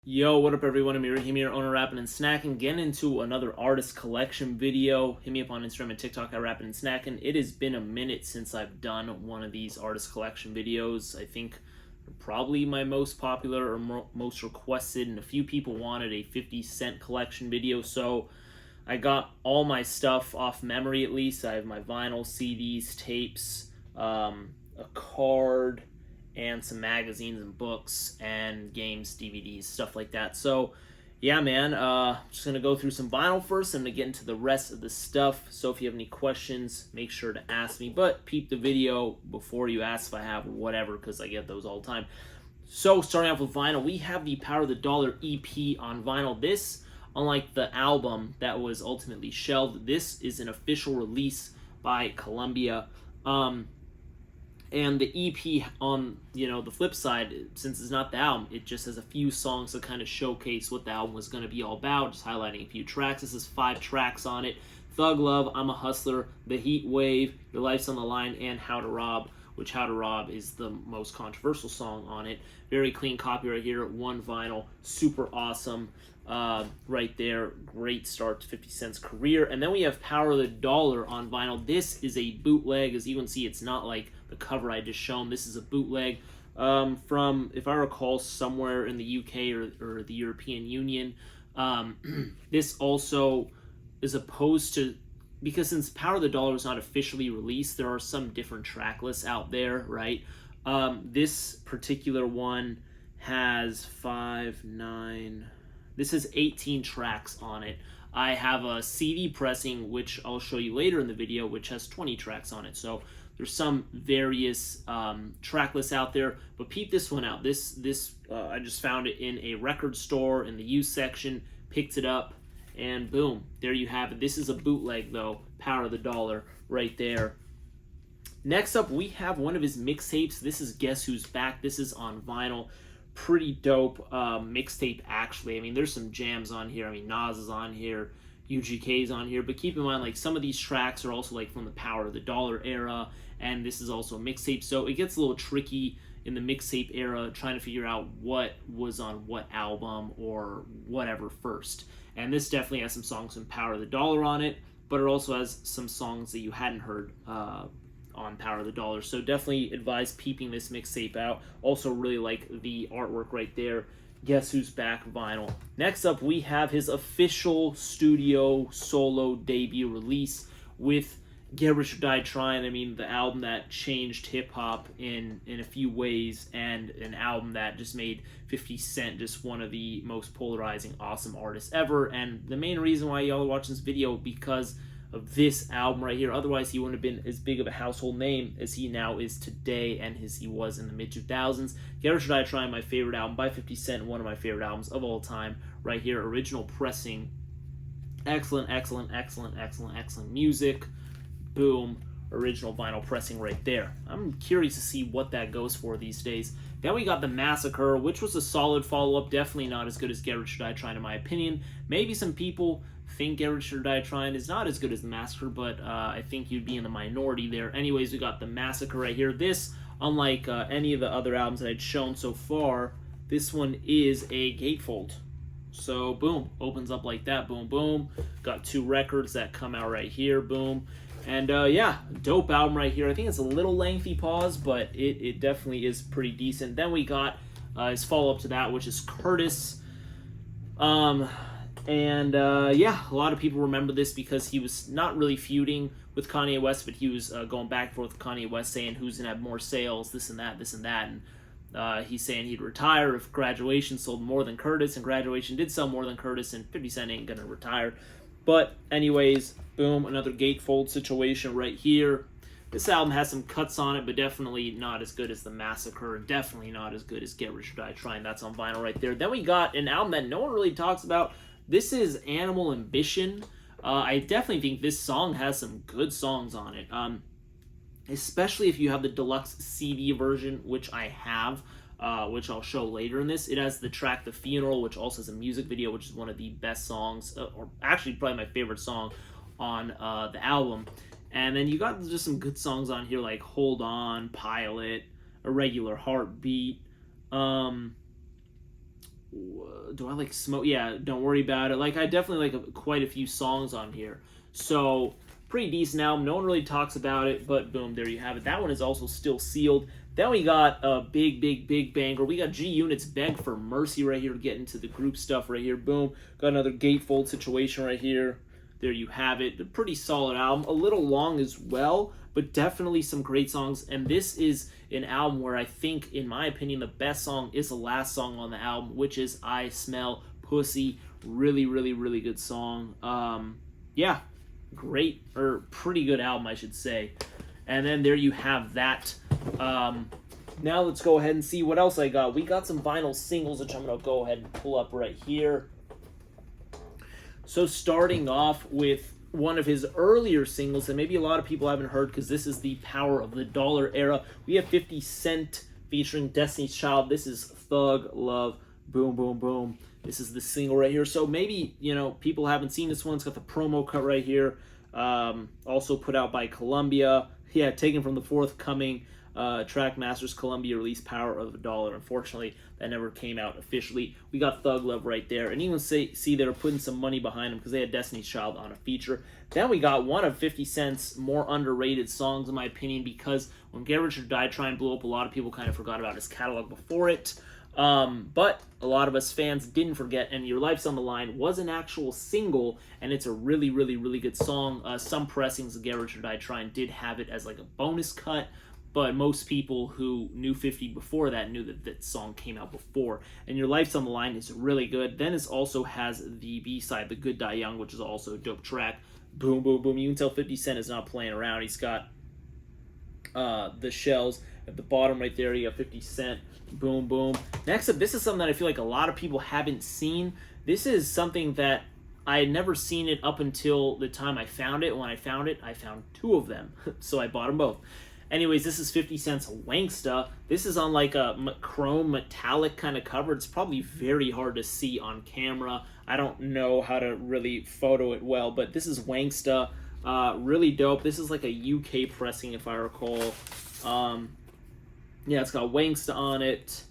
Yo, what up everyone, I'm Rahim here, owner Rappin' and Snackin', getting into another artist collection video. Hit me up on Instagram and TikTok at Rappin' and Snackin'. It has been a minute since I've done one of these artist collection videos. I think probably my most popular or most requested, and a few people wanted a 50 Cent collection video, so I got all my stuff off memory at least. I have my vinyl, CDs, tapes, a card, and some magazines and books and games, DVDs, stuff like that. So yeah, man, just gonna go through some vinyl first and to get into the rest of the stuff. So if you have any questions, make sure to ask me, but peep the video before you ask if I have whatever, because I get those all the time. So starting off with vinyl, we have the Power of the Dollar EP on vinyl. This, unlike the album that was ultimately shelved, this is an official release by Columbia. And the EP on, the flip side, since it's not the album, it just has a few songs to kind of showcase what the album was going to be all about, just highlighting a few tracks. This is 5 tracks on it: Thug Love, I'm a Hustler, The Heat Wave, Your Life's on the Line, and How to Rob, which How to Rob is the most controversial song on it. Very clean copy right here, one vinyl, super awesome. Right there, great start to 50 Cent's career. And then we have Power of the Dollar on vinyl. This is a bootleg. As you can see, it's not like the cover I just shown. This is a bootleg from, if I recall, somewhere in the UK or the European Union. This also is opposed to, because since Power of the Dollar is not officially released, there are some different track lists out there, right? This particular one has 18 tracks on it. I have a CD pressing, which I'll show you later in the video, which has 20 tracks on it. So there's some various track lists out there, but peep this one out. This I just found it in a record store in the used section, picked it up, and boom, there you have it. This is a bootleg though, Power of the Dollar right there. Next up, we have one of his mixtapes. This is Guess Who's Back. This is on vinyl. Pretty dope mixtape, actually. I mean, there's some jams on here. I mean, Nas is on here, UGK is on here, but keep in mind, like, some of these tracks are also like from the Power of the Dollar era, and this is also a mixtape, so it gets a little tricky in the mixtape era trying to figure out what was on what album or whatever first. And this definitely has some songs from Power of the Dollar on it, but it also has some songs that you hadn't heard on Power of the Dollar, so definitely advise peeping this mixtape out. Also really like the artwork right there. Guess Who's Back vinyl. Next up, we have his official studio solo debut release with Get Rich or Die Trying. I mean, the album that changed hip-hop in a few ways, and an album that just made 50 Cent just one of the most polarizing, awesome artists ever. And the main reason why y'all are watching this video, because of this album right here. Otherwise, he wouldn't have been as big of a household name as he now is today, and as he was in the mid-2000s. Get Rich or Die Trying, my favorite album by 50 Cent, one of my favorite albums of all time. Right here, original pressing. Excellent, excellent, excellent, excellent, excellent music. Boom. Original vinyl pressing right there. I'm curious to see what that goes for these days. Then we got The Massacre, which was a solid follow-up. Definitely not as good as Get Rich or Die Trying, in my opinion. Maybe some people think Get Rich or Die Trying is not as good as The Massacre, but I think you'd be in the minority there. Anyways, we got The Massacre right here. This, unlike any of the other albums that I'd shown so far, this one is a gatefold. So, boom, opens up like that, boom, boom. Got 2 records that come out right here, boom. And yeah, dope album right here. I think it's a little lengthy pause, but it definitely is pretty decent. Then we got his follow-up to that, which is Curtis. Yeah, a lot of people remember this because he was not really feuding with Kanye West, but he was going back and forth with Kanye West, saying who's going to have more sales, this and that, this and that. And he's saying he'd retire if Graduation sold more than Curtis, and Graduation did sell more than Curtis, and 50 Cent ain't going to retire. But anyways, boom, another gatefold situation right here. This album has some cuts on it, but definitely not as good as The Massacre, and definitely not as good as Get Rich or Die Trying. That's on vinyl right there. Then we got an album that no one really talks about. This is Animal Ambition. I definitely think this song has some good songs on it, especially if you have the deluxe CD version, which I have, which I'll show later in this. It has the track The Funeral, which also has a music video, which is one of the best songs, or actually probably my favorite song on the album. And then you got just some good songs on here like Hold On, Pilot, Irregular Heartbeat, do I like Smoke? Yeah, Don't Worry About It. Like, I definitely like quite a few songs on here. So, pretty decent album. No one really talks about it, but boom, there you have it. That one is also still sealed. Then we got a big banger. We got G Unit's Beg for Mercy right here, getting to the group stuff right here. Boom. Got another gatefold situation right here. There you have it. A pretty solid album. A little long as well, but definitely some great songs. And this is an album where I think, in my opinion, the best song is the last song on the album, which is I Smell Pussy. Really good song. Yeah, great, or pretty good album, I should say. And then there you have that. Now let's go ahead and see what else I got. We got some vinyl singles, which I'm going to go ahead and pull up right here. So starting off with one of his earlier singles that maybe a lot of people haven't heard, because this is the Power of the Dollar era. We have 50 Cent featuring Destiny's Child. This is Thug Love. Boom, boom, boom. This is the single right here. So maybe, people haven't seen this one. It's got the promo cut right here. Also put out by Columbia. Yeah, taken from the forthcoming Trackmasters Columbia release, Power of the Dollar. Unfortunately, that never came out officially. We got Thug Love right there. And you can see they're putting some money behind them because they had Destiny's Child on a feature. Then we got one of 50 Cent's more underrated songs, in my opinion, because when Get Rich or Die Trying blew up, a lot of people kind of forgot about his catalog before it. But a lot of us fans didn't forget, and Your Life's on the Line was an actual single, and it's a really good song. Some pressings of Get Rich or Die Trying did have it as like a bonus cut, but most people who knew 50 before that knew that that song came out before. And Your Life's on the Line is really good. Then it also has the B-side, The Good Die Young, which is also a dope track. Boom, boom, boom. You can tell 50 Cent is not playing around. He's got the shells at the bottom right there. You got 50 Cent. Boom, boom. Next up, this is something that I feel like a lot of people haven't seen. This is something that I had never seen it up until the time I found it. When I found it, I found two of them. So I bought them both. Anyways, this is 50 Cent's Wanksta. This is on like a chrome metallic kind of cover. It's probably very hard to see on camera. I don't know how to really photo it well, but this is Wanksta. Really dope. This is like a UK pressing, if I recall. Yeah, it's got Wanksta on it.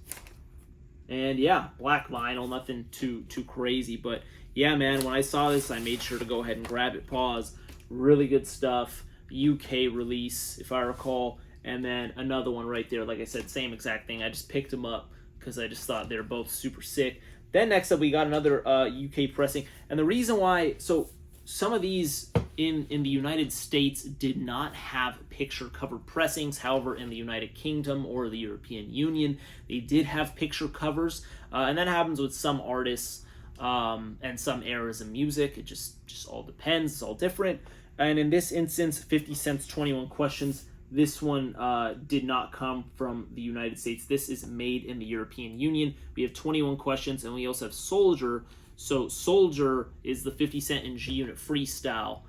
And yeah, black vinyl, nothing too crazy. But yeah, man, when I saw this, I made sure to go ahead and grab it. Pause. Really good stuff. UK release, if I recall. And then another one right there. Like I said, same exact thing. I just picked them up because I just thought they were both super sick. Then next up, we got another UK pressing. And the reason why, so some of these in the United States did not have picture cover pressings. However, in the United Kingdom or the European Union, they did have picture covers. And that happens with some artists and some eras of music. It just all depends. It's all different. And in this instance, 50 Cent's 21 Questions, this one did not come from the United States. This is made in the European Union. We have 21 Questions, and we also have Soldier. So Soldier is the 50 Cent and G Unit freestyle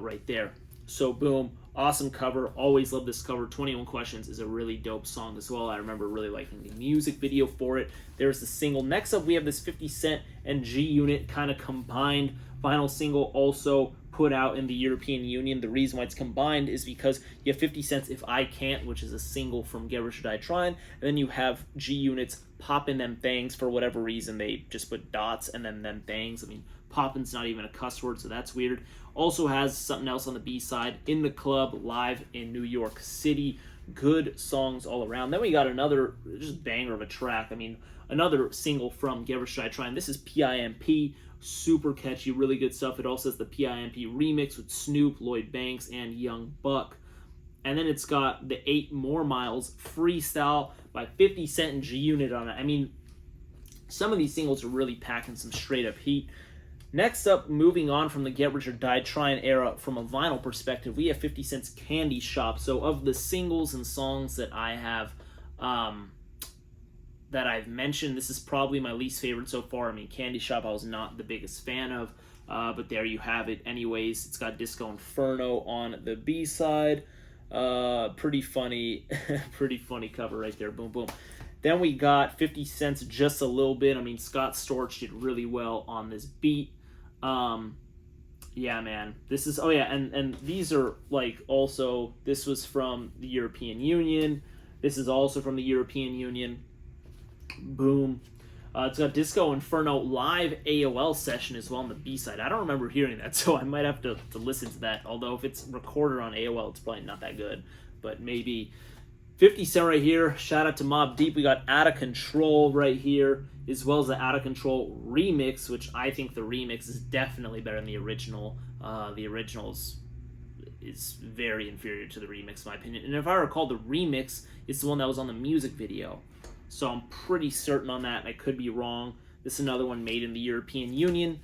right there. So boom, awesome cover. Always love this cover. 21 Questions is a really dope song as well. I remember really liking the music video for it. There's the single. Next up, we have this 50 Cent and G Unit kind of combined vinyl single, also put out in the European Union. The reason why it's combined is because you have 50 Cent's If I Can't, which is a single from Get Rich or Die Trying, and then you have G Unit's Poppin' Them Things. For whatever reason, they just put dots and then them things. I mean, poppin's not even a cuss word, so that's weird. Also has something else on the B-side, In the Club, live in New York City. Good songs all around. Then we got another just banger of a track. I mean, another single from Get Rich or Die Trying. This is PIMP. Super catchy, really good stuff. It also has the PIMP remix with Snoop, Lloyd Banks, and Young Buck. And then it's got the 8 More Miles freestyle by 50 Cent and G Unit on it. I mean, some of these singles are really packing some straight up heat. Next up, moving on from the Get Rich or Die Trying era from a vinyl perspective, we have 50 Cent's Candy Shop. So of the singles and songs that I have that I've mentioned, this is probably my least favorite so far. I mean, Candy Shop I was not the biggest fan of, but there you have it. Anyways, it's got Disco Inferno on the B-side. Pretty funny cover right there. Boom, boom. Then we got 50 Cent's Just a Little Bit. I mean, Scott Storch did really well on this beat. Yeah, man. This is, oh yeah, and these are like also, this was from the European Union. This is also from the European Union. Boom. It's got Disco Inferno live AOL session as well on the B-side. I don't remember hearing that, so I might have to listen to that. Although if it's recorded on AOL, it's probably not that good. But maybe 50 Cent right here. Shout out to Mobb Deep. We got Out of Control right here, as well as the Out of Control remix, which I think the remix is definitely better than the original. The original's is very inferior to the remix, in my opinion. And if I recall, the remix is the one that was on the music video. So I'm pretty certain on that. I could be wrong. This is another one made in the European Union.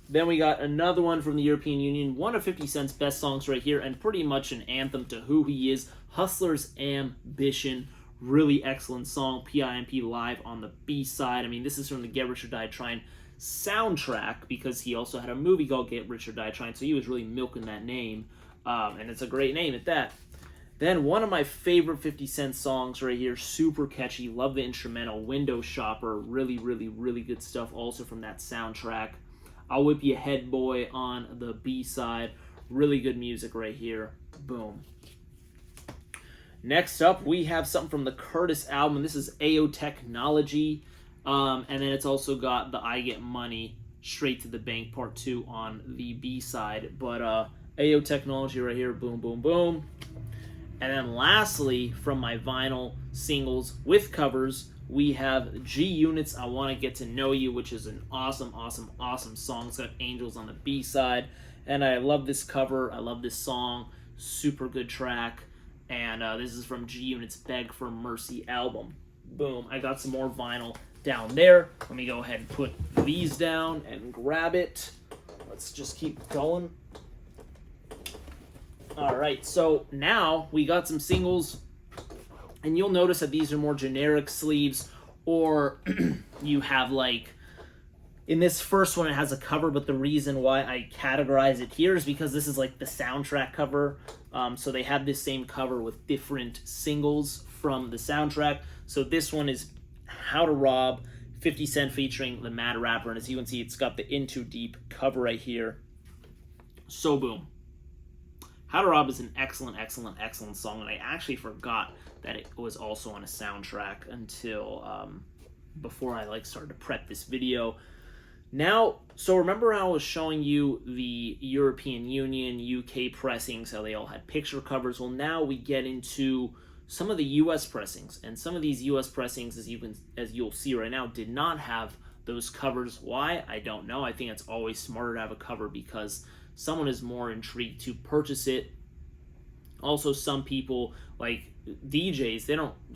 Then we got another one from the European Union. One of 50 Cent's best songs right here, and pretty much an anthem to who he is. Hustler's Ambition. Really excellent song. PIMP live on the B-side. I mean, this is from the Get Rich or Die Trying soundtrack, because he also had a movie called Get Rich or Die Trying, so he was really milking that name, and it's a great name at that. Then one of my favorite 50 Cent songs right here, super catchy, love the instrumental, Window Shopper, really, really, really good stuff also from that soundtrack. I'll Whip Your Head Boy on the B-side, really good music right here, boom. Next up, we have something from the Curtis album. This is AO Technology. And then it's also got the I Get Money, Straight to the Bank Part 2 on the B-side. But AO Technology right here, boom, boom, boom. And then lastly, from my vinyl singles with covers, we have G Unit's I Want to Get to Know You, which is an awesome, awesome, awesome song. It's got Angels on the B-side. And I love this cover. I love this song. Super good track. And this is from G Unit's Beg for Mercy album. Boom. I got some more vinyl down there. Let me go ahead and put these down and grab it. Let's just keep going. Alright, so now we got some singles, and you'll notice that these are more generic sleeves, or you have like, in this first one it has a cover, but the reason why I categorize it here is because this is like the soundtrack cover. So they have this same cover with different singles from the soundtrack. So this one is How to Rob, 50 Cent featuring the Mad Rapper, and as you can see, it's got the In Too Deep cover right here. So boom. How to Rob is an excellent, excellent, excellent song, and I actually forgot that it was also on a soundtrack until before I started to prep this video. Now, so remember how I was showing you the European Union, UK pressings, how they all had picture covers? Well, now we get into some of the US pressings, and some of these US pressings, as you'll see right now, did not have those covers. Why? I don't know. I think it's always smarter to have a cover because someone is more intrigued to purchase it. Also, some people, like DJs,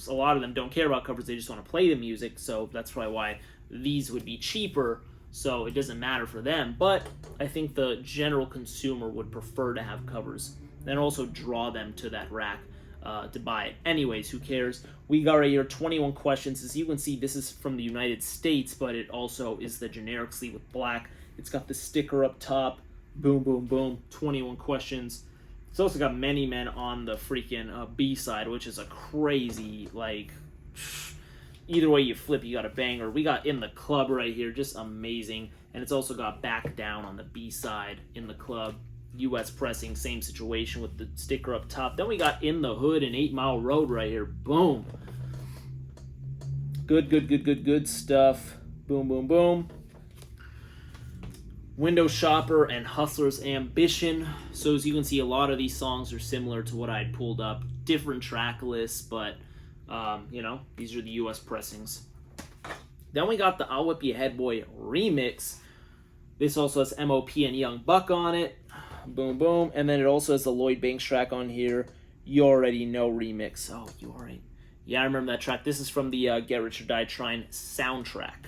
a lot of them don't care about covers, they just want to play the music, so that's probably why these would be cheaper, so it doesn't matter for them. But I think the general consumer would prefer to have covers and also draw them to that rack to buy it. Anyways, who cares? We got right here 21 questions. As you can see, this is from the United States, but it also is the generic sleeve with black. It's got the sticker up top. Boom, boom, boom. 21 questions. It's also got Many Men on the freaking B-side, which is a crazy, either way you flip, you got a banger. We got In the Club right here, just amazing. And it's also got Back Down on the B-side, In the Club. US pressing, same situation with the sticker up top. Then we got In the Hood and 8 Mile Road right here. Boom. Good, good, good, good, good stuff. Boom, boom, boom. Window Shopper and Hustler's Ambition. So as you can see, a lot of these songs are similar to what I had pulled up. Different track lists, but, these are the US pressings. Then we got the I'll Whip Your Head Boy remix. This also has M.O.P. and Young Buck on it. Boom, boom. And then it also has the Lloyd Banks track on here. You Already Know remix. Oh, you already... Yeah, I remember that track. This is from the Get Rich or Die Trying soundtrack.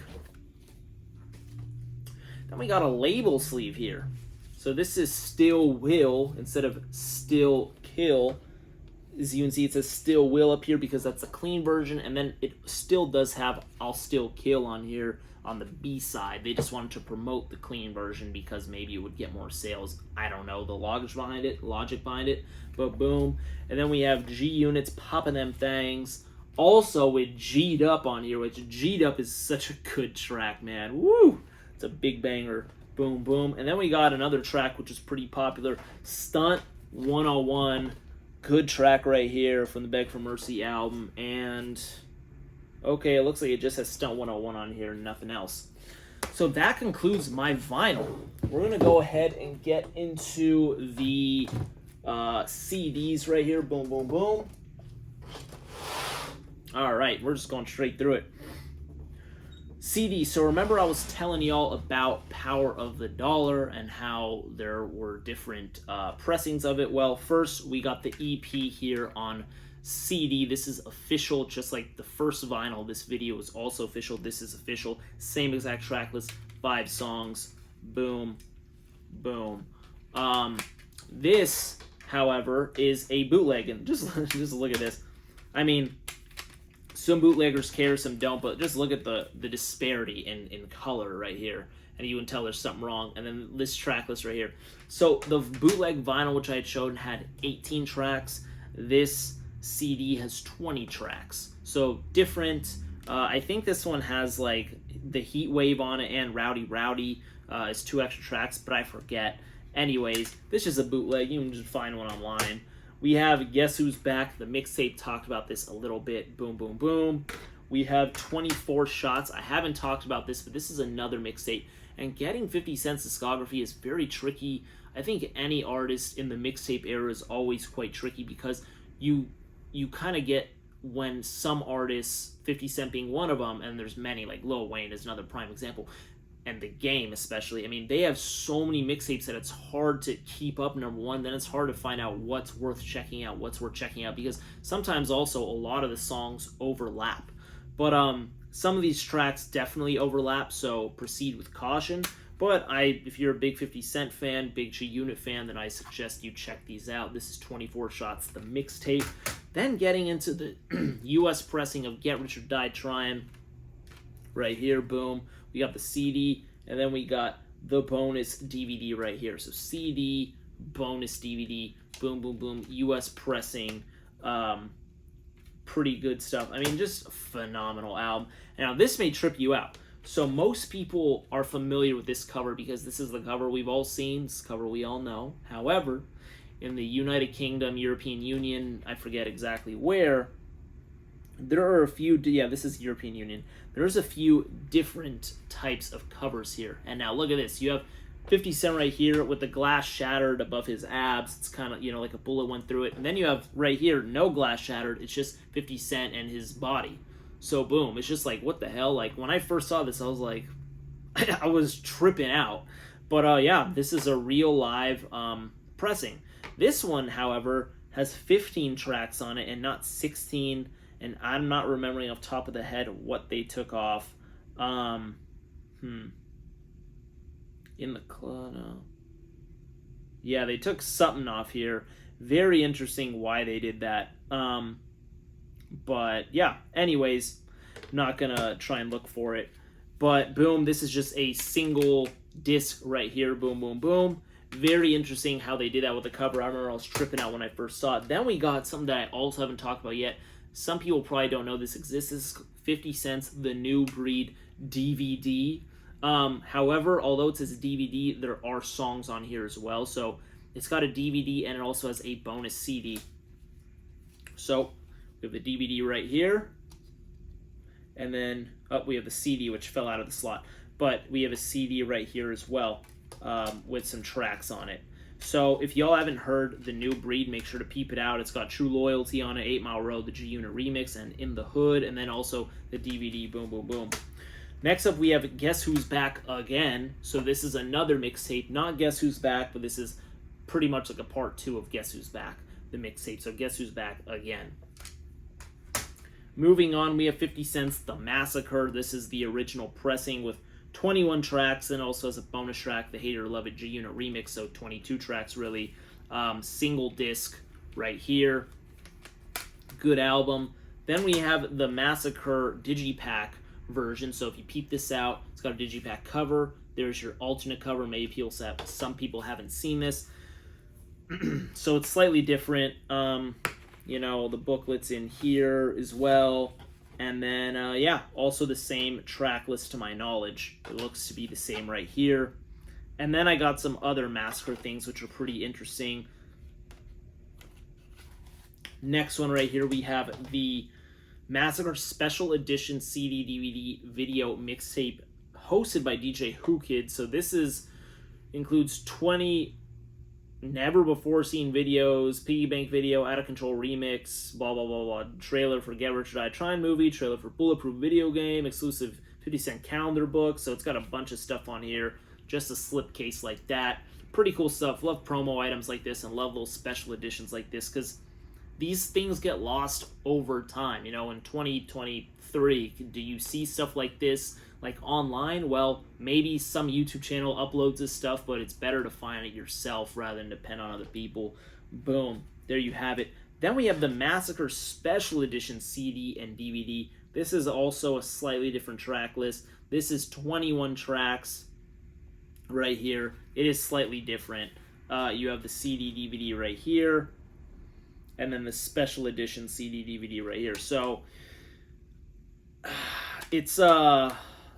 Then we got a label sleeve here. So this is Still Will instead of Still Kill. As you can see, it says Still Will up here because that's the clean version. And then it still does have I'll Still Kill on here on the B-side. They just wanted to promote the clean version because maybe it would get more sales. I don't know the logic behind it. But boom. And then we have G Unit's Poppin' Them Things. Also with G'd Up on here, which G'd Up is such a good track, man. Woo! It's a big banger. Boom, boom. And then we got another track which is pretty popular. Stunt 101. Good track right here from the Beg for Mercy album. And Okay, it looks like it just has Stunt 101 on here and nothing else. So that concludes my vinyl. We're going to go ahead and get into the CDs right here. Boom, boom, boom. All right, we're just going straight through it. CD. So remember I was telling y'all about Power of the Dollar and how there were different pressings of it. Well, first we got the EP here on CD. This is official, just like the first vinyl. This video is also official. This is official. Same exact track list, 5 songs. Boom, boom. This, however, is a bootleg, and just look at this. I mean, some bootleggers care, some don't, but just look at the disparity in color right here, and you can tell there's something wrong. And then this track list right here. So the bootleg vinyl, which I had shown, had 18 tracks. This CD has 20 tracks, so different. I think this one has like the Heat Wave on it and Rowdy Rowdy is 2 extra tracks, but I forget. Anyways, this is a bootleg. You can just find one online. We have Guess Who's Back. The mixtape talked about this a little bit. Boom, boom, boom. We have 24 Shots. I haven't talked about this, but this is another mixtape. And getting 50 Cent's discography is very tricky. I think any artist in the mixtape era is always quite tricky because you kind of get, when some artists, 50 Cent being one of them, and there's many, like Lil Wayne is another prime example, and The Game especially. I mean, they have so many mixtapes that it's hard to keep up, number one. Then it's hard to find out what's worth checking out, because sometimes also a lot of the songs overlap. But some of these tracks definitely overlap, so proceed with caution. But if you're a big 50 Cent fan, big G-Unit fan, then I suggest you check these out. This is 24 Shots, the mixtape. Then getting into the U.S. pressing of Get Rich or Die Tryin'. Right here, boom. We got the CD, and then we got the bonus DVD right here. So CD, bonus DVD, boom, boom, boom, U.S. pressing, pretty good stuff. I mean, just a phenomenal album. Now, this may trip you out. So most people are familiar with this cover because this is the cover we've all seen, this cover we all know. However, in the United Kingdom, European Union, I forget exactly where, there are a few, this is European Union. There's a few different types of covers here. And now look at this. You have 50 Cent right here with the glass shattered above his abs. It's kind of, like a bullet went through it. And then you have right here, no glass shattered. It's just 50 Cent and his body. So boom, it's just like, what the hell? Like, when I first saw this, I was like, I was tripping out. But yeah, this is a real live pressing. This one, however, has 15 tracks on it and not 16. And I'm not remembering off the top of the head what they took off. In the club, no. Yeah, they took something off here. Very interesting why they did that. But yeah, anyways, not gonna try and look for it. But boom, this is just a single disc right here. Boom, boom, boom. Very interesting how they did that with the cover. I remember I was tripping out when I first saw it. Then we got something that I also haven't talked about yet. Some people probably don't know this exists. This is 50 Cent's The New Breed DVD. However, although it says DVD, there are songs on here as well. So it's got a DVD and it also has a bonus CD. So we have the DVD right here. And then we have the CD, which fell out of the slot. But we have a CD right here as well with some tracks on it. So if y'all haven't heard The New Breed, make sure to peep it out. It's got True Loyalty on it, 8 Mile Road, the G-Unit remix, and In the Hood, and then also the DVD, boom, boom, boom. Next up, we have Guess Who's Back Again. So this is another mixtape, not Guess Who's Back, but this is pretty much like a part 2 of Guess Who's Back, the mixtape. So Guess Who's Back Again. Moving on, we have 50 Cent's The Massacre. This is the original pressing with 21 tracks, and also has a bonus track, the Hate It or Love It G-Unit remix, so 22 tracks really. Single disc right here. Good album. Then we have the Massacre Digipack version, so if you peep this out, it's got a Digipack cover. There's your alternate cover. Maybe some people haven't seen this. So it's slightly different. The booklet's in here as well. And then, also the same track list to my knowledge. It looks to be the same right here. And then I got some other Massacre things, which are pretty interesting. Next one right here, we have the Massacre Special Edition CD, DVD, video mixtape hosted by DJ Who Kid. So this includes 20 never before seen videos, piggy bank video, out of control remix, blah blah blah blah, trailer for Get Rich or Die Trying movie, trailer for Bulletproof video game, exclusive 50-cent calendar book. So it's got a bunch of stuff on here, just a slipcase like that. Pretty cool stuff. Love promo items like this and love little special editions like this, because these things get lost over time. You know, in 2023, do you see stuff like this like online? Well, maybe some YouTube channel uploads this stuff, but it's better to find it yourself rather than depend on other people. Boom, there you have it. Then we have the Massacre Special Edition CD and DVD. This is also a slightly different track list. This is 21 tracks right here. It is slightly different. You have the CD DVD right here, and then the Special Edition CD DVD right here. So it's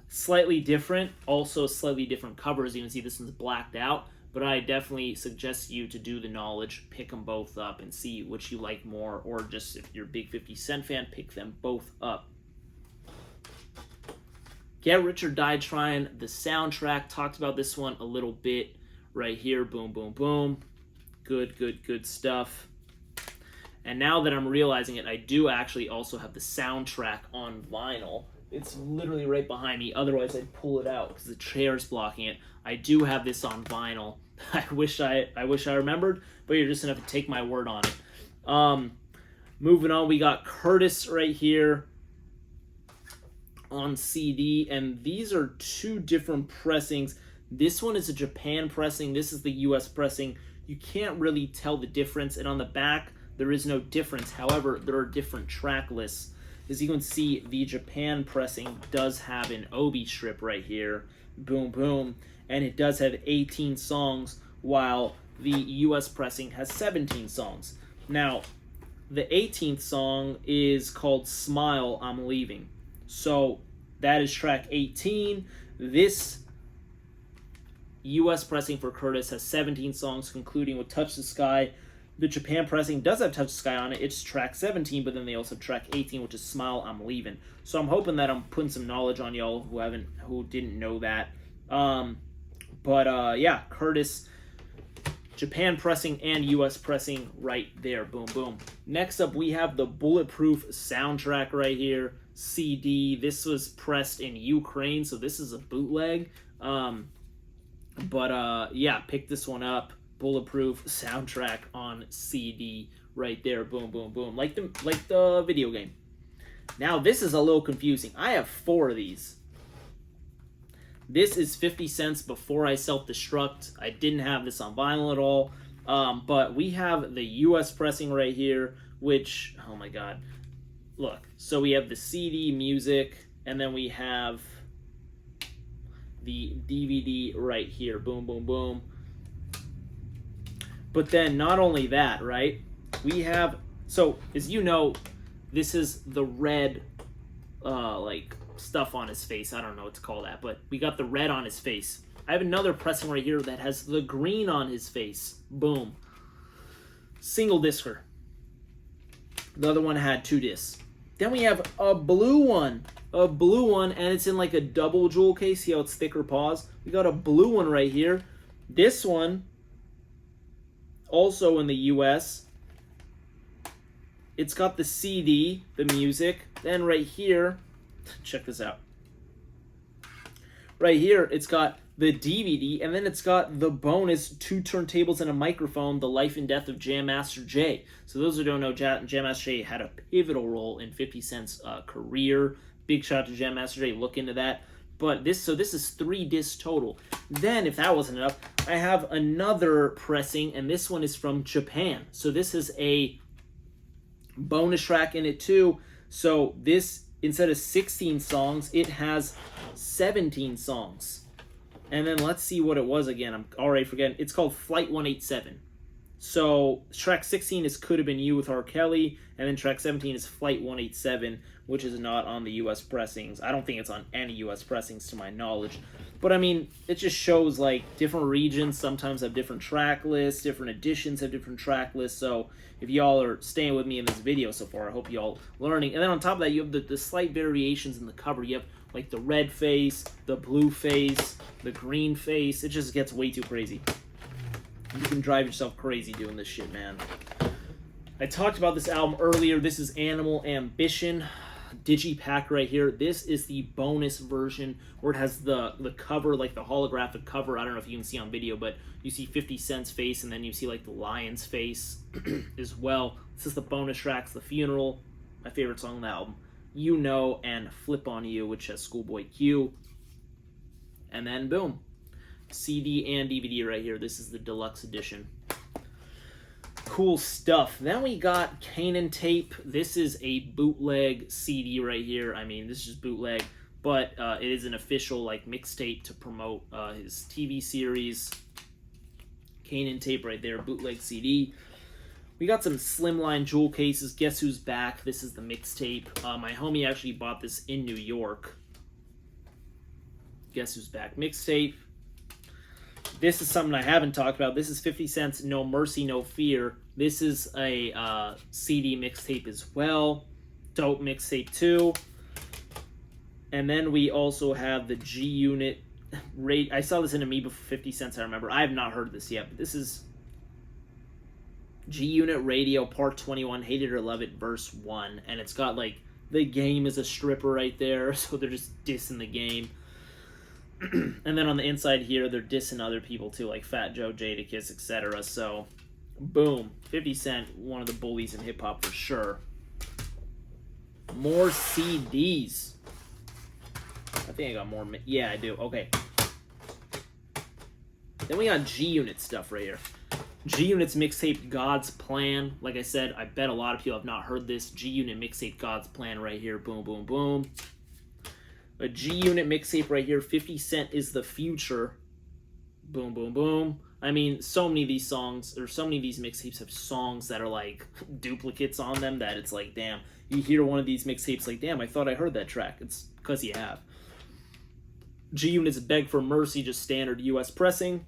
slightly different, also slightly different covers. You can see this one's blacked out, but I definitely suggest you to do the knowledge, pick them both up and see which you like more, or just if you're a big 50 Cent fan, pick them both up. Get Rich or Die Trying, the soundtrack. Talked about this one a little bit right here. Boom, boom, boom. Good stuff. And now that I'm realizing it, I do actually also have the soundtrack on vinyl. It's literally right behind me. Otherwise, I'd pull it out because the chair's blocking it. I do have this on vinyl. I wish I remembered, but you're just gonna have to take my word on it. Moving on, we got Curtis right here on CD, and these are two different pressings. This one is a Japan pressing. This is the US pressing. You can't really tell the difference, and on the back, there is no difference. However, there are different track lists. As you can see, the Japan pressing does have an Obi strip right here. Boom, boom. And it does have 18 songs, while the US pressing has 17 songs. Now, the 18th song is called Smile, I'm Leaving. So that is track 18. This US pressing for Curtis has 17 songs, concluding with Touch the Sky. The Japan pressing does have Touch the Sky on it. It's track 17, but then they also have track 18, which is Smile, I'm Leaving. So I'm hoping that I'm putting some knowledge on y'all who didn't know that. Yeah, Curtis, Japan pressing and US pressing right there. Boom, boom. Next up, we have the Bulletproof soundtrack right here. CD. This was pressed in Ukraine, so this is a bootleg. Yeah, pick this one up. Bulletproof soundtrack on CD right there. Boom, boom, boom. Like the video game. Now, this is a little confusing. I have 4 of these. This is 50 cents before I self-destruct. I didn't have this on vinyl at all. But we have the US pressing right here, which, oh my god. Look, so we have the CD music, and then we have the DVD right here. Boom, boom, boom. But then not only that, right? We have, so as you know, this is the red, stuff on his face. I don't know what to call that, but we got the red on his face. I have another pressing right here that has the green on his face. Boom. Single discer. The other one had 2 discs. Then we have a blue one, and it's in like a double jewel case. See how it's thicker paws? We got a blue one right here. This one, also in the US, it's got the CD, the music. Then right here, check this out. Right here, it's got the DVD, and then it's got the bonus 2 turntables and a microphone, The Life and Death of Jam Master Jay. So those who don't know, Jam Master Jay had a pivotal role in 50 Cent's career. Big shout out to Jam Master Jay, look into that. But this is 3 discs total. Then, if that wasn't enough, I have another pressing, and this one is from Japan. So this is a bonus track in it too. So this, instead of 16 songs, it has 17 songs. And then let's see what it was again. I'm already forgetting. It's called Flight 187. So track 16 is Could Have Been You with R. Kelly, and then track 17 is Flight 187, which is not on the US pressings. I don't think it's on any US pressings to my knowledge. But I mean, it just shows like different regions sometimes have different track lists, different editions have different track lists. So if y'all are staying with me in this video so far, I hope y'all learning. And then on top of that, you have the slight variations in the cover. You have like the red face, the blue face, the green face. It just gets way too crazy. You can drive yourself crazy doing this shit, man. I talked about this album earlier. This is Animal Ambition. Digipack right here. This is the bonus version where it has the cover, like the holographic cover. I don't know if you can see on video, but you see 50 Cent's face, and then you see like the lion's face as well. This is the bonus tracks, The Funeral, my favorite song on the album, You Know, and Flip on You, which has Schoolboy Q. And then boom, CD and DVD right here. This is the deluxe edition. Cool stuff. Then we got Kanan Tape. This is a bootleg CD right here. I mean, this is just bootleg, but it is an official like mixtape to promote his TV series. Kanan Tape right there, bootleg CD. We got some slimline jewel cases. Guess Who's Back? This is the mixtape. My homie actually bought this in New York. Guess Who's Back mixtape. This is something I haven't talked about. This is 50 Cent's No Mercy, No Fear. This is a CD mixtape as well. Dope mixtape too. And then we also have the G-Unit. I saw this in Amoeba for 50 Cents, I remember. I have not heard this yet, but this is G-Unit Radio Part 21, Hate It or Love It, Verse 1. And it's got like, the game is a stripper right there, so they're just dissing the game. And then on the inside here, they're dissing other people too, like Fat Joe, Jadakiss, etc. So, boom. 50 Cent, one of the bullies in hip-hop for sure. More CDs. I think I got more. Yeah, I do. Okay. Then we got G-Unit stuff right here. G-Unit's mixtape, God's Plan. Like I said, I bet a lot of people have not heard this. G-Unit mixtape, God's Plan right here. Boom, boom, boom. A G-Unit mixtape right here, 50 Cent is the Future. Boom, boom, boom. I mean, so many of these songs, or so many of these mixtapes have songs that are like duplicates on them that it's like, damn. You hear one of these mixtapes like, damn, I thought I heard that track. It's because you have. G-Unit's Beg for Mercy, just standard US pressing.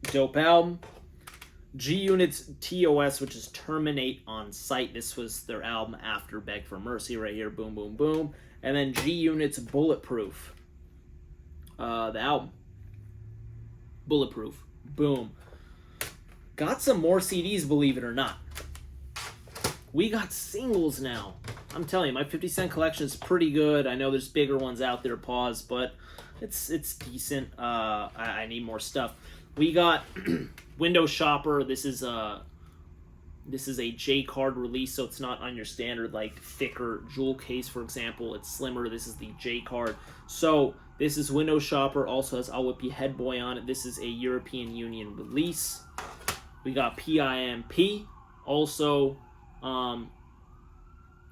Dope album. G-Unit's TOS, which is Terminate on Sight. This was their album after Beg for Mercy right here. Boom, boom, boom. And then G-Unit's Bulletproof. The album. Bulletproof. Boom. Got some more CDs, believe it or not. We got singles now. I'm telling you, my 50 Cent collection is pretty good. I know there's bigger ones out there, pause, but it's decent. I need more stuff. We got Window Shopper. This is a J card release, so it's not on your standard like thicker jewel case, for example. It's slimmer. This is the J card. So this is Window Shopper. Also has I'll Whip You Head Boy on it. This is a European Union release. We got PIMP. Also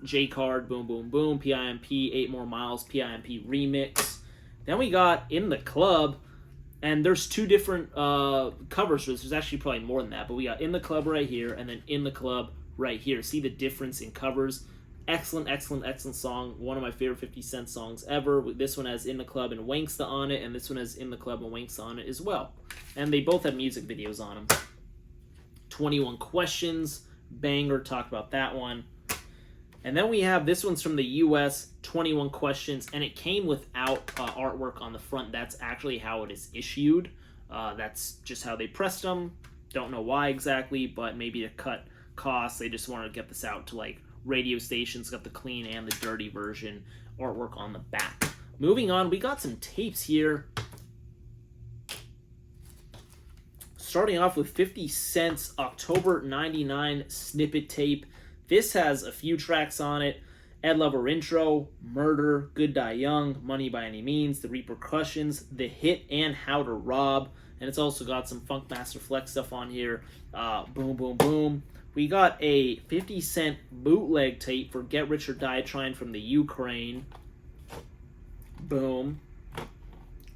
J card. Boom, boom, boom. PIMP. 8 More Miles. PIMP remix. Then we got In the Club. And there's two different covers for this. There's actually probably more than that. But we got In the Club right here and then In the Club right here. See the difference in covers? Excellent, excellent, excellent song. One of my favorite 50 Cent songs ever. This one has In the Club and Wanksta on it. And this one has In the Club and Wanksta on it as well. And they both have music videos on them. 21 Questions. Banger. Talked about that one. And then we have, this one's from the US, 21 Questions, and it came without artwork on the front. That's actually how it is issued. That's just how they pressed them. Don't know why exactly, but maybe to cut costs, they just wanted to get this out to like radio stations. Got the clean and the dirty version, artwork on the back. Moving on, we got some tapes here. Starting off with 50 Cent's October 99 snippet tape. This has a few tracks on it. Ed Lover Intro, Murder, Good Die Young, Money by Any Means, The Repercussions, The Hit, and How to Rob. And it's also got some Funkmaster Flex stuff on here. Boom, boom, boom. We got a 50 Cent bootleg tape for Get Rich or Die Trying from the Ukraine. Boom.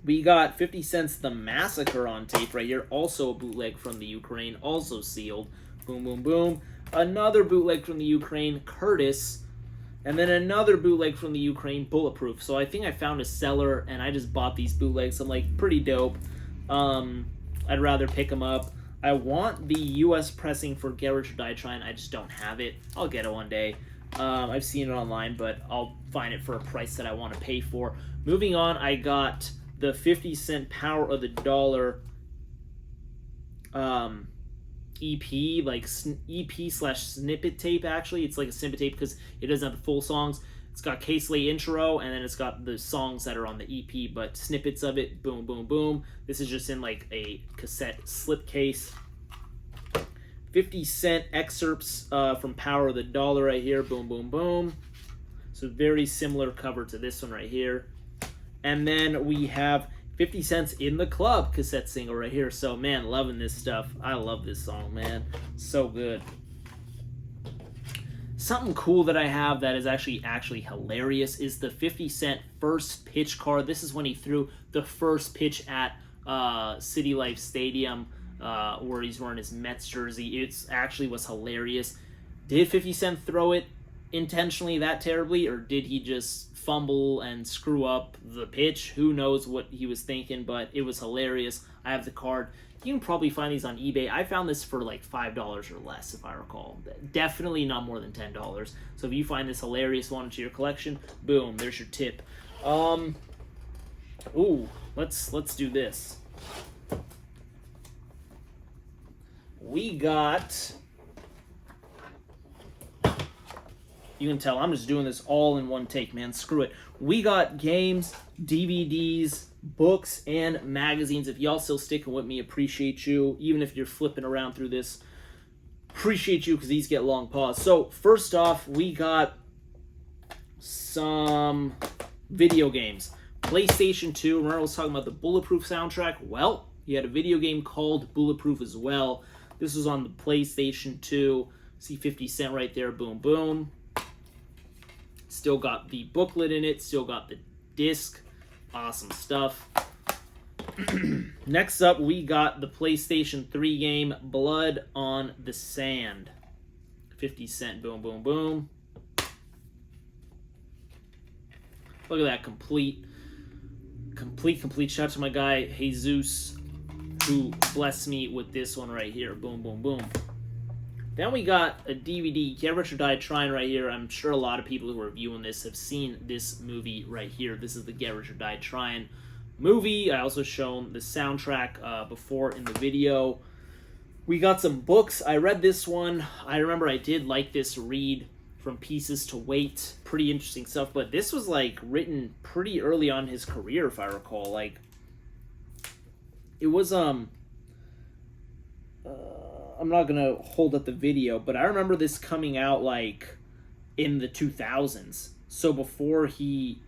We got 50 Cent's The Massacre on tape right here. Also a bootleg from the Ukraine, also sealed. Boom, boom, boom. Another bootleg from the Ukraine, Curtis. And then another bootleg from the Ukraine, Bulletproof. So I think I found a seller, and I just bought these bootlegs. I'm like, pretty dope. I'd rather pick them up. I want the U.S. pressing for Get Rich or Die Trying. I just don't have it. I'll get it one day. I've seen it online, but I'll find it for a price that I want to pay for. Moving on, I got the 50 Cent Power of the Dollar EP, like EP/snippet tape. Actually, it's like a snippet tape because it doesn't have the full songs. It's got K-Slay intro, and then it's got the songs that are on the EP, but snippets of it. Boom, boom, boom. This is just in like a cassette slipcase. 50 Cent excerpts from Power of the Dollar right here. Boom, boom, boom. So very similar cover to this one right here. And then we have 50 Cent's In the Club cassette single right here. So, man, loving this stuff. I love this song, man. So good. Something cool that I have that is actually hilarious is the 50 Cent first pitch card. This is when he threw the first pitch at City Life Stadium where he's wearing his Mets jersey. It actually was hilarious. Did 50 Cent throw it intentionally that terribly, or did he just fumble and screw up the pitch? Who knows what he was thinking, but it was hilarious. I have the card. You can probably find these on eBay. I found this for like $5 or less, if I recall. Definitely not more than $10. So if you find this hilarious one to your collection, boom, there's your tip. Ooh, let's do this. We got... You can tell I'm just doing this all in one take, man. Screw it. We got games, DVDs, books, and magazines. If y'all still sticking with me, appreciate you. Even if you're flipping around through this, appreciate you because these get long pause. So first off, we got some video games. PlayStation 2. Remember I was talking about the Bulletproof soundtrack? Well, you had a video game called Bulletproof as well. This was on the PlayStation 2. See 50 Cent right there. Boom, boom. Still got the booklet in it. Still got the disc. Awesome stuff. Next up, we got the PlayStation 3 game Blood on the Sand. 50 Cent. Boom, boom, boom. Look at that. Complete. Shout out to my guy, Jesus, who blessed me with this one right here. Boom, boom, boom. Then we got a DVD, Get Rich or Die Trying right here. I'm sure a lot of people who are viewing this have seen this movie right here. This is the Get Rich or Die Trying movie. I also shown the soundtrack before in the video. We got some books. I read this one. I remember I did like this read, From Pieces to Weight. Pretty interesting stuff, but this was like written pretty early on in his career, if I recall. Like, it was I'm not gonna hold up the video, but I remember this coming out like in the 2000s. So before he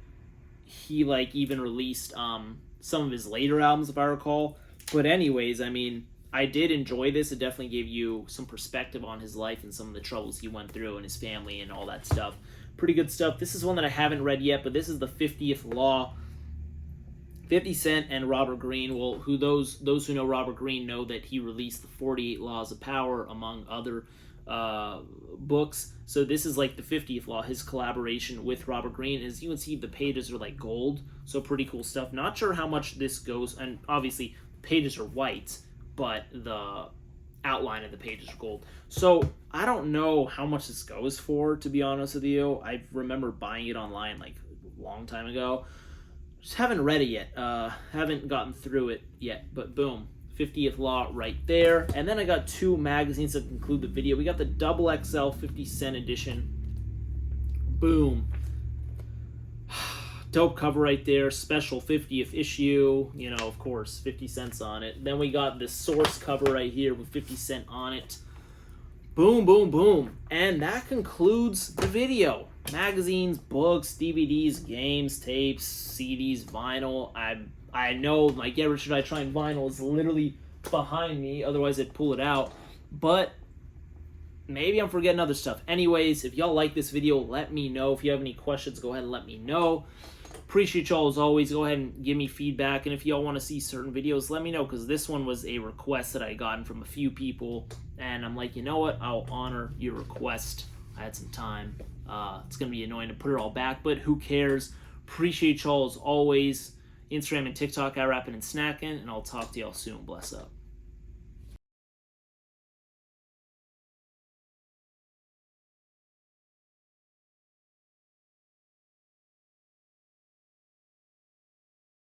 like even released some of his later albums, if I recall. But anyways, I mean, I did enjoy this. It definitely gave you some perspective on his life and some of the troubles he went through and his family and all that stuff. Pretty good stuff. This is one that I haven't read yet, but this is the 50th Law. 50 Cent and Robert Greene. Well, those who know Robert Greene know that he released the 48 Laws of Power, among other books. So this is like the 50th Law, his collaboration with Robert Greene. As you can see, the pages are like gold, so pretty cool stuff. Not sure how much this goes, and obviously the pages are white, but the outline of the pages are gold. So I don't know how much this goes for, to be honest with you. I remember buying it online like a long time ago. Just haven't read it yet. Haven't gotten through it yet, but boom. 50th Law right there. And then I got two magazines that conclude the video. We got the XXL 50 Cent edition. Boom. Dope cover right there. Special 50th issue. You know, of course, 50 cents on it. Then we got the source cover right here with 50 Cent on it. Boom, boom, boom. And that concludes the video. Magazines, books, DVDs, games, tapes, CDs, vinyl. I know my Get Rich or Die Trying vinyl is literally behind me. Otherwise, I'd pull it out. But maybe I'm forgetting other stuff. Anyways, if y'all like this video, let me know. If you have any questions, go ahead and let me know. Appreciate y'all as always. Go ahead and give me feedback. And if y'all want to see certain videos, let me know. Because this one was a request that I gotten from a few people. And I'm like, you know what? I'll honor your request. I had some time. It's going to be annoying to put it all back, but who cares? Appreciate y'all as always. Instagram and TikTok at Rapping and Snacking, and I'll talk to y'all soon. Bless up.